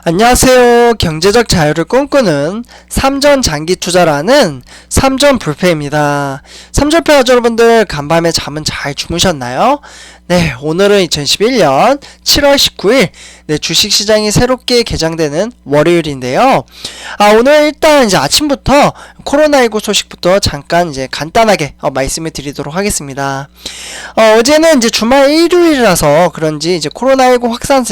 안녕하세요. 경제적 자유를 꿈꾸는 삼전 장기 투자라는 삼전 불패입니다. 삼전패 여러분들 간밤에 잠은 잘 주무셨나요? 네, 오늘은 2011년 7월 19일 주식시장이 새롭게 개장되는 월요일인데요. 오늘 일단 이제 아침부터 코로나19 소식부터 잠깐 이제 간단하게 말씀을 드리도록 하겠습니다. 어제는 이제 주말 일요일이라서 그런지 이제 코로나19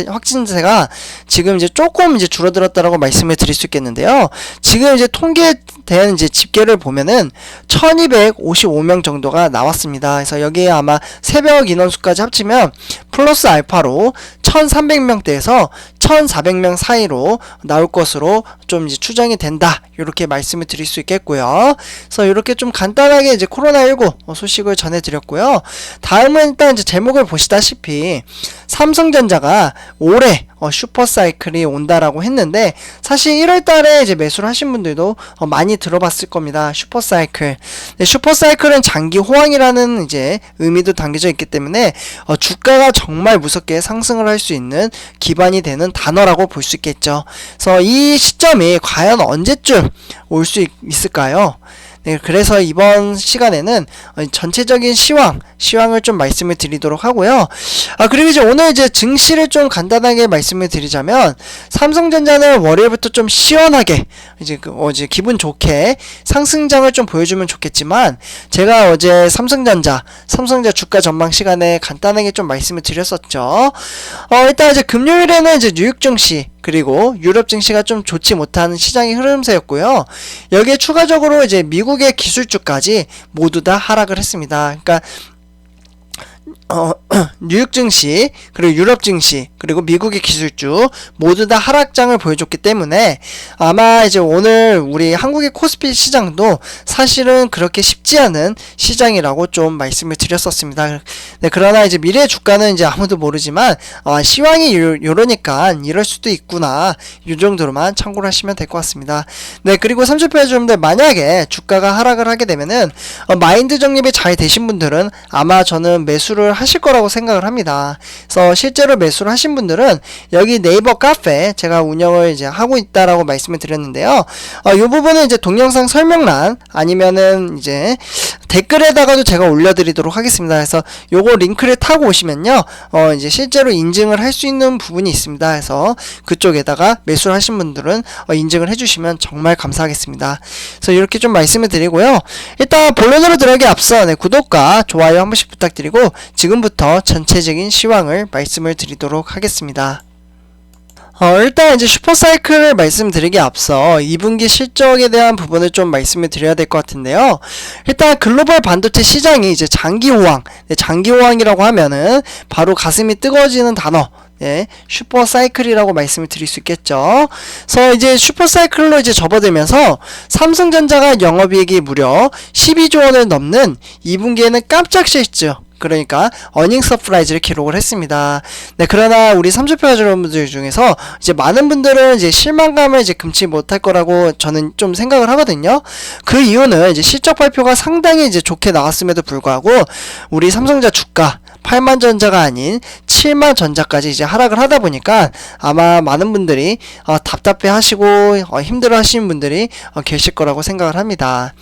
확진세가 지금 이제 조금 이제 줄어들었다라고 말씀을 드릴 수 있겠는데요. 지금 이제 통계된 이제 집계를 보면은 1255명 정도가 나왔습니다. 그래서 여기에 아마 새벽 인원수까지 합치면 플러스 알파로 1300명대에서 1400명 사이로 나올 것으로 좀 이제 추정이 된다. 이렇게 말씀을 드릴 수 있겠고요. 그래서 이렇게 좀 간단하게 이제 코로나19 소식을 전해드렸고요. 다음은 일단 이제 제목을 보시다시피 삼성전자가 올해 슈퍼사이클이 온다라고 했는데 사실 1월달에 이제 매수를 하신 분들도 많이 들어봤을 겁니다. 슈퍼사이클. 슈퍼사이클은 장기 호황이라는 이제 의미도 담겨져 있기 때문에 주가가 정말 무섭게 상승을 할 수 있는 기반이 되는 단어라고 볼 수 있겠죠. 그래서 이 시점이 과연 언제쯤 올 수 있을까요? 네, 그래서 이번 시간에는 전체적인 시황을 좀 말씀을 드리도록 하고요. 그리고 이제 오늘 이제 증시를 좀 간단하게 말씀을 드리자면, 삼성전자는 월요일부터 좀 시원하게, 이제 어제 기분 좋게 상승장을 좀 보여주면 좋겠지만, 제가 어제 삼성전자 주가 전망 시간에 간단하게 좀 말씀을 드렸었죠. 일단 이제 금요일에는 이제 뉴욕 증시, 그리고 유럽 증시가 좀 좋지 못한 시장의 흐름세였고요. 여기에 추가적으로 이제 미국의 기술주까지 모두 다 하락을 했습니다. 그러니까 뉴욕 증시, 그리고 유럽 증시, 그리고 미국의 기술주 모두 다 하락장을 보여줬기 때문에 아마 이제 오늘 우리 한국의 코스피 시장도 사실은 그렇게 쉽지 않은 시장이라고 좀 말씀을 드렸었습니다. 네, 그러나 이제 미래 주가는 이제 아무도 모르지만 시황이 요러니까 이럴 수도 있구나, 이 정도로만 참고를 하시면 될 것 같습니다. 네, 그리고 30회 여러분들 만약에 주가가 하락을 하게 되면은 마인드 정립이 잘 되신 분들은 아마 저는 매수를 하실 거라고 생각을 합니다. 그래서 실제로 매수를 하신 분들은 여기 네이버 카페 제가 운영을 이제 하고 있다라고 말씀을 드렸는데요. 이 부분은 이제 동영상 설명란 아니면은 이제 댓글에다가도 제가 올려드리도록 하겠습니다. 그래서 요거 링크를 타고 오시면요, 이제 실제로 인증을 할 수 있는 부분이 있습니다. 그래서 그쪽에다가 매수를 하신 분들은 인증을 해주시면 정말 감사하겠습니다. 그래서 이렇게 좀 말씀을 드리고요. 일단 본론으로 들어가기 앞서 구독과 좋아요 한 번씩 부탁드리고 지금부터 전체적인 시황을 말씀을 드리도록 하겠습니다. 일단 이제 슈퍼사이클을 말씀드리기 앞서 2분기 실적에 대한 부분을 좀 말씀을 드려야 될 것 같은데요. 일단 글로벌 반도체 시장이 이제 장기 호황, 장기 호황이라고 하면은 바로 가슴이 뜨거워지는 단어, 슈퍼사이클이라고 말씀을 드릴 수 있겠죠. 그래서 이제 슈퍼사이클로 이제 접어들면서 삼성전자가 영업이익이 무려 12조 원을 넘는 2분기에는 깜짝 실적, 그러니까 어닝 서프라이즈를 기록을 했습니다. 네, 그러나 우리 30표 여러분들 중에서 이제 많은 분들은 이제 실망감을 이제 금치 못할 거라고 저는 좀 생각을 하거든요. 그 이유는 이제 실적 발표가 상당히 이제 좋게 나왔음에도 불구하고 우리 삼성전자 주가 8만 전자가 아닌 7만 전자까지 이제 하락을 하다 보니까 아마 많은 분들이 답답해 하시고 힘들어 하시는 분들이 계실 거라고 생각을 합니다.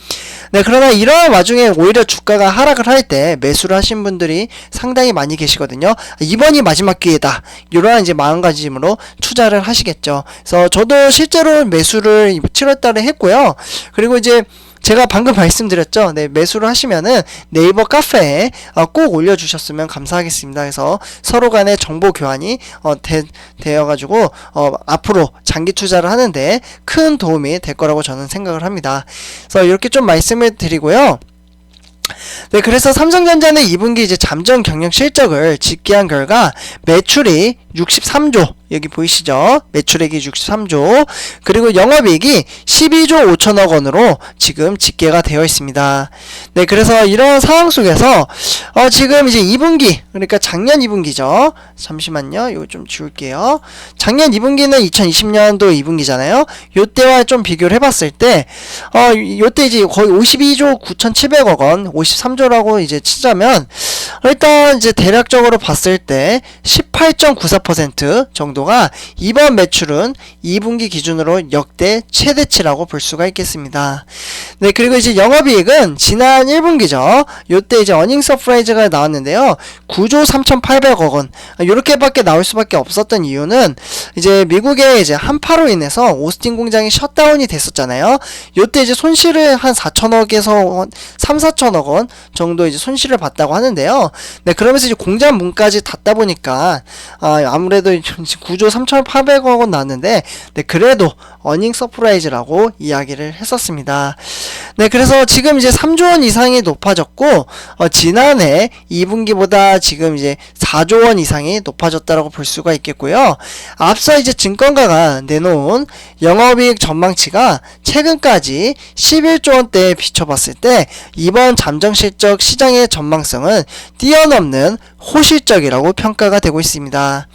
네, 그러나 이런 와중에 오히려 주가가 하락을 할 때 매수를 하신 분들이 상당히 많이 계시거든요. 이번이 마지막 기회다, 이러한 이제 마음가짐으로 투자를 하시겠죠. 그래서 저도 실제로 매수를 7월달에 했고요. 그리고 이제 제가 방금 말씀드렸죠. 네, 매수를 하시면은 네이버 카페에 꼭 올려주셨으면 감사하겠습니다. 그래서 서로 간의 정보 교환이 되어가지고 앞으로 장기 투자를 하는데 큰 도움이 될 거라고 저는 생각을 합니다. 그래서 이렇게 좀 말씀을 드리고요. 네, 그래서 삼성전자는 2분기 이제 잠정 경영 실적을 집계한 결과 매출이 63조, 여기 보이시죠? 매출액이 63조, 그리고 영업이익이 12조 5천억 원으로 지금 집계가 되어 있습니다. 네, 그래서 이런 상황 속에서 지금 이제 2분기, 그러니까 작년 2분기죠. 잠시만요, 이거 좀 지울게요. 작년 2분기는 2020년도 2분기잖아요. 요때와 좀 비교를 해봤을 때 요때 이제 거의 52조 9,700억 원, 53조라고 이제 치자면 일단 이제 대략적으로 봤을 때 18.94% 정도가 이번 매출은 2분기 기준으로 역대 최대치라고 볼 수가 있겠습니다. 네, 그리고 이제 영업이익은 지난 1분기죠. 요때 이제 어닝 서프라이즈가 나왔는데요. 9조 3,800억 원. 요렇게밖에 나올 수밖에 없었던 이유는 이제 미국의 이제 한파로 인해서 오스틴 공장이 셧다운이 됐었잖아요. 요때 이제 손실을 한 4천억에서 3, 4천억 원 정도 이제 손실을 봤다고 하는데요. 네, 그러면서 이제 공장 문까지 닫다 보니까 아무래도 9조 3,800억 원 나왔는데, 네, 그래도 어닝 서프라이즈라고 이야기를 했었습니다. 네, 그래서 지금 이제 3조 원 이상이 높아졌고, 지난해 2분기보다 지금 이제 4조 원 이상이 높아졌다라고 볼 수가 있겠고요. 앞서 이제 증권가가 내놓은 영업이익 전망치가 최근까지 11조 원대에 비춰봤을 때 이번 잠정실적 시장의 전망성은 뛰어넘는 호실적이라고 평가가 되고 있습니다.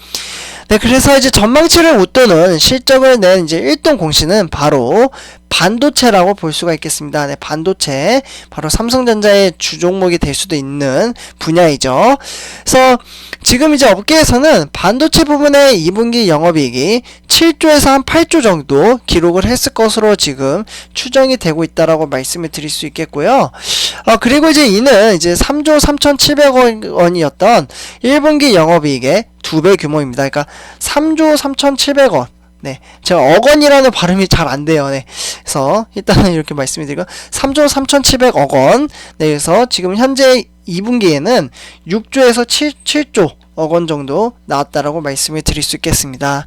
네, 그래서 이제 전망치를 웃도는 실적을 낸 이제 1등 공신은 바로 반도체라고 볼 수가 있겠습니다. 네, 반도체. 바로 삼성전자의 주종목이 될 수도 있는 분야이죠. 그래서 지금 이제 업계에서는 반도체 부분의 2분기 영업이익이 7조에서 한 8조 정도 기록을 했을 것으로 지금 추정이 되고 있다라고 말씀을 드릴 수 있겠고요. 그리고 이제 이는 이제 3조 3,700억 원이었던 1분기 영업이익의 2배 규모입니다. 그러니까 3조 3,700원. 네, 제가 억원이라는 발음이 잘 안 돼요. 네, 그래서 일단은 이렇게 말씀을 드리고 3조 3,700억 원. 네, 그래서 지금 현재 2분기에는 6조에서 7조 억 원 정도 나왔다라고 말씀을 드릴 수 있겠습니다.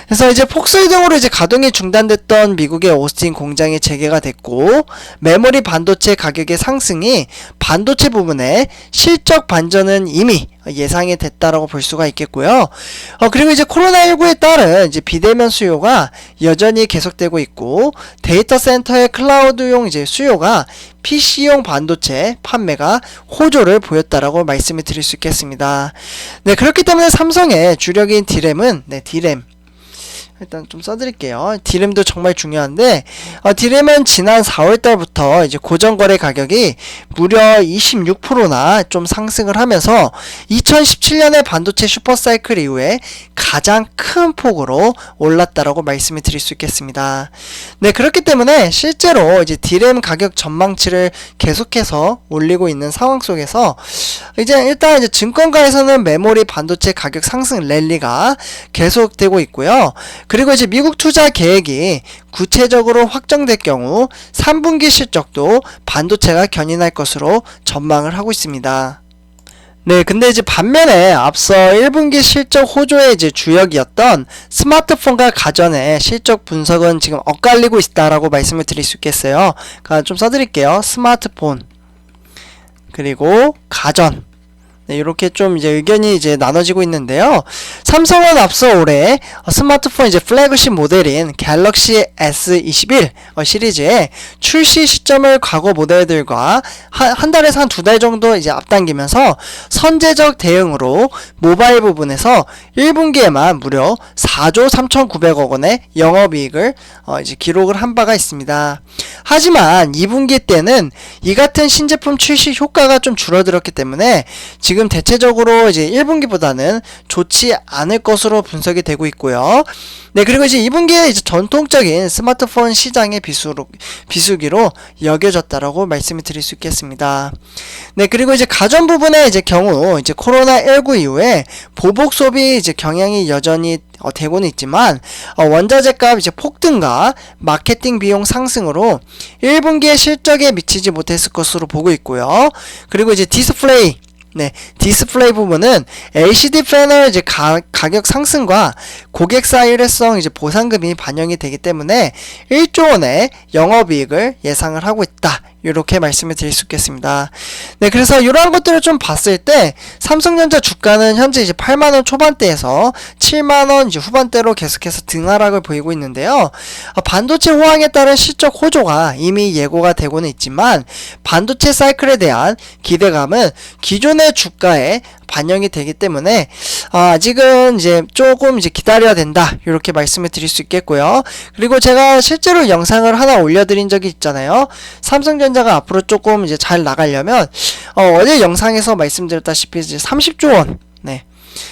그래서 이제 폭설 등으로 이제 가동이 중단됐던 미국의 오스틴 공장이 재개가 됐고, 메모리 반도체 가격의 상승이 반도체 부분의 실적 반전은 이미 예상이 됐다라고 볼 수가 있겠고요. 그리고 이제 코로나19에 따른 이제 비대면 수요가 여전히 계속되고 있고, 데이터 센터의 클라우드용 이제 수요가 PC용 반도체 판매가 호조를 보였다라고 말씀을 드릴 수 있겠습니다. 네, 그렇기 때문에 삼성의 주력인 D램은, 네, D램. 일단 좀 써드릴게요. D램도 정말 중요한데, D램은 지난 4월달부터 이제 고정거래 가격이 무려 26%나 좀 상승을 하면서 2017년의 반도체 슈퍼사이클 이후에 가장 큰 폭으로 올랐다라고 말씀을 드릴 수 있겠습니다. 네, 그렇기 때문에 실제로 이제 D램 가격 전망치를 계속해서 올리고 있는 상황 속에서 이제 일단 이제 증권가에서는 메모리 반도체 가격 상승 랠리가 계속되고 있고요. 그리고 이제 미국 투자 계획이 구체적으로 확정될 경우 3분기 실적도 반도체가 견인할 것으로 전망을 하고 있습니다. 네, 근데 이제 반면에 앞서 1분기 실적 호조의 이제 주역이었던 스마트폰과 가전의 실적 분석은 지금 엇갈리고 있다라고 말씀을 드릴 수 있겠어요. 그러니까 좀 써드릴게요. 스마트폰, 그리고 가전. 네, 이렇게 좀 이제 의견이 이제 나눠지고 있는데요. 삼성은 앞서 올해 스마트폰 이제 플래그십 모델인 갤럭시 S21 시리즈의 출시 시점을 과거 모델들과 한 달에서 한 2달 정도 이제 앞당기면서 선제적 대응으로 모바일 부분에서 1분기에만 무려 4조 3,900억 원의 영업이익을 이제 기록을 한 바가 있습니다. 하지만 2분기 때는 이 같은 신제품 출시 효과가 좀 줄어들었기 때문에 지금 대체적으로 이제 1분기보다는 좋지 않을 것으로 분석이 되고 있고요. 네, 그리고 이제 2분기에 이제 전통적인 스마트폰 시장의 비수기로 여겨졌다라고 말씀을 드릴 수 있겠습니다. 네, 그리고 이제 가전 부분의 이제 경우 이제 코로나19 이후에 보복 소비 이제 경향이 여전히 되고는 있지만 원자재 값 이제 폭등과 마케팅 비용 상승으로 1분기에 실적에 미치지 못했을 것으로 보고 있고요. 그리고 이제 디스플레이 부분은 LCD 패널 이제 가격 상승과 고객사 일회성 이제 보상금이 반영이 되기 때문에 1조 원의 영업이익을 예상을 하고 있다. 이렇게 말씀을 드릴 수 있겠습니다. 네, 그래서 이러한 것들을 좀 봤을 때 삼성전자 주가는 현재 이제 8만원 초반대에서 7만원 이제 후반대로 계속해서 등하락을 보이고 있는데요. 반도체 호황에 따른 실적 호조가 이미 예고가 되고는 있지만 반도체 사이클에 대한 기대감은 기존의 주가에 반영이 되기 때문에 아직은 이제 조금 이제 기다려야 된다. 이렇게 말씀을 드릴 수 있겠고요. 그리고 제가 실제로 영상을 하나 올려드린 적이 있잖아요. 삼성전자 삼성전자가 앞으로 조금 이제 잘 나가려면 어제 영상에서 말씀드렸다시피 이제 30조 원, 네.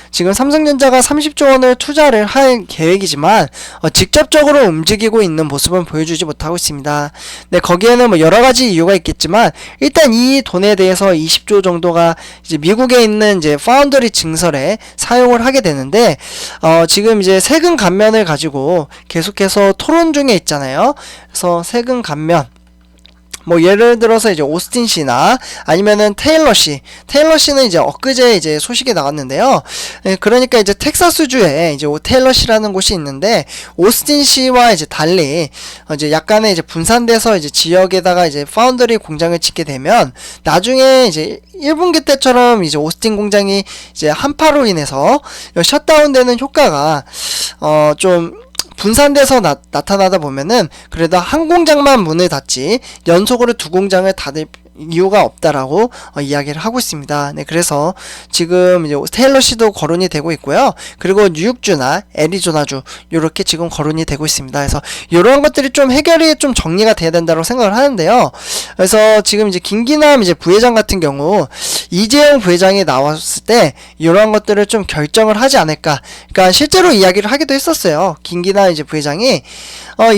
지금 삼성전자가 30조 원을 투자를 할 계획이지만 직접적으로 움직이고 있는 모습은 보여주지 못하고 있습니다. 네, 거기에는 뭐 여러 가지 이유가 있겠지만 일단 이 돈에 대해서 20조 정도가 이제 미국에 있는 이제 파운더리 증설에 사용을 하게 되는데 지금 이제 세금 감면을 가지고 계속해서 토론 중에 있잖아요. 그래서 세금 감면 뭐 예를 들어서 이제 오스틴 씨나 아니면은 테일러 씨는 이제 엊그제 이제 소식이 나왔는데요. 예, 그러니까 이제 텍사스주에 이제 테일러 씨라는 곳이 있는데 오스틴 씨와 이제 달리 이제 약간의 이제 분산돼서 이제 지역에다가 이제 파운더리 공장을 짓게 되면 나중에 이제 1분기 때처럼 이제 오스틴 공장이 이제 한파로 인해서 셧다운되는 효과가 좀 분산돼서 나타나다 보면은 그래도 한 공장만 문을 닫지 연속으로 두 공장을 닫을 이유가 없다라고 이야기를 하고 있습니다. 네, 그래서 지금 이제 테일러 씨도 거론이 되고 있고요. 그리고 뉴욕주나 애리조나주 요렇게 지금 거론이 되고 있습니다. 그래서 이런 것들이 좀 해결이 좀 정리가 돼야 된다고 생각을 하는데요. 그래서 지금 이제 김기남 이제 부회장 같은 경우 이재용 부회장이 나왔을 때 이러한 것들을 좀 결정을 하지 않을까. 그러니까 실제로 이야기를 하기도 했었어요. 김기남 이제 부회장이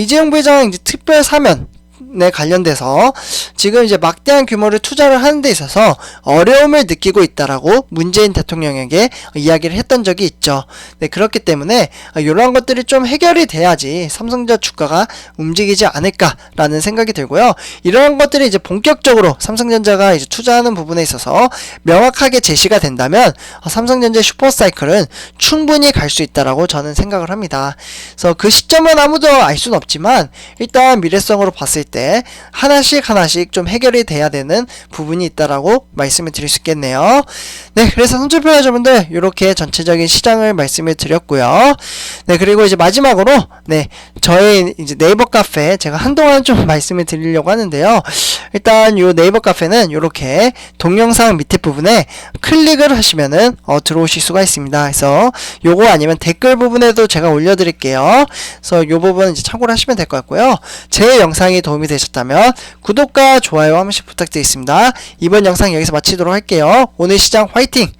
이재용 부회장 이제 특별 사면 네, 관련돼서 지금 이제 막대한 규모를 투자를 하는 데 있어서 어려움을 느끼고 있다라고 문재인 대통령에게 이야기를 했던 적이 있죠. 네, 그렇기 때문에 이러한 것들이 좀 해결이 돼야지 삼성전자 주가가 움직이지 않을까라는 생각이 들고요. 이러한 것들이 이제 본격적으로 삼성전자가 이제 투자하는 부분에 있어서 명확하게 제시가 된다면 삼성전자 슈퍼사이클은 충분히 갈 수 있다라고 저는 생각을 합니다. 그래서 그 시점은 아무도 알 수는 없지만 일단 미래성으로 봤을 때 하나씩 좀 해결이 돼야 되는 부분이 있다라고 말씀을 드릴 수 있겠네요. 네, 그래서 선출표여자분들 이렇게 전체적인 시장을 말씀을 드렸고요. 네, 그리고 이제 마지막으로 네, 저의 이제 네이버 카페 제가 한동안 좀 말씀을 드리려고 하는데요. 일단 요 네이버 카페는 이렇게 동영상 밑에 부분에 클릭을 하시면은 들어오실 수가 있습니다. 그래서 요거 아니면 댓글 부분에도 제가 올려드릴게요. 그래서 요 부분 이제 참고를 하시면 될 것 같고요. 제 영상이 도움이 되셨다면 구독과 좋아요 한 번씩 부탁드리겠습니다. 이번 영상 여기서 마치도록 할게요. 오늘 시장 화이팅!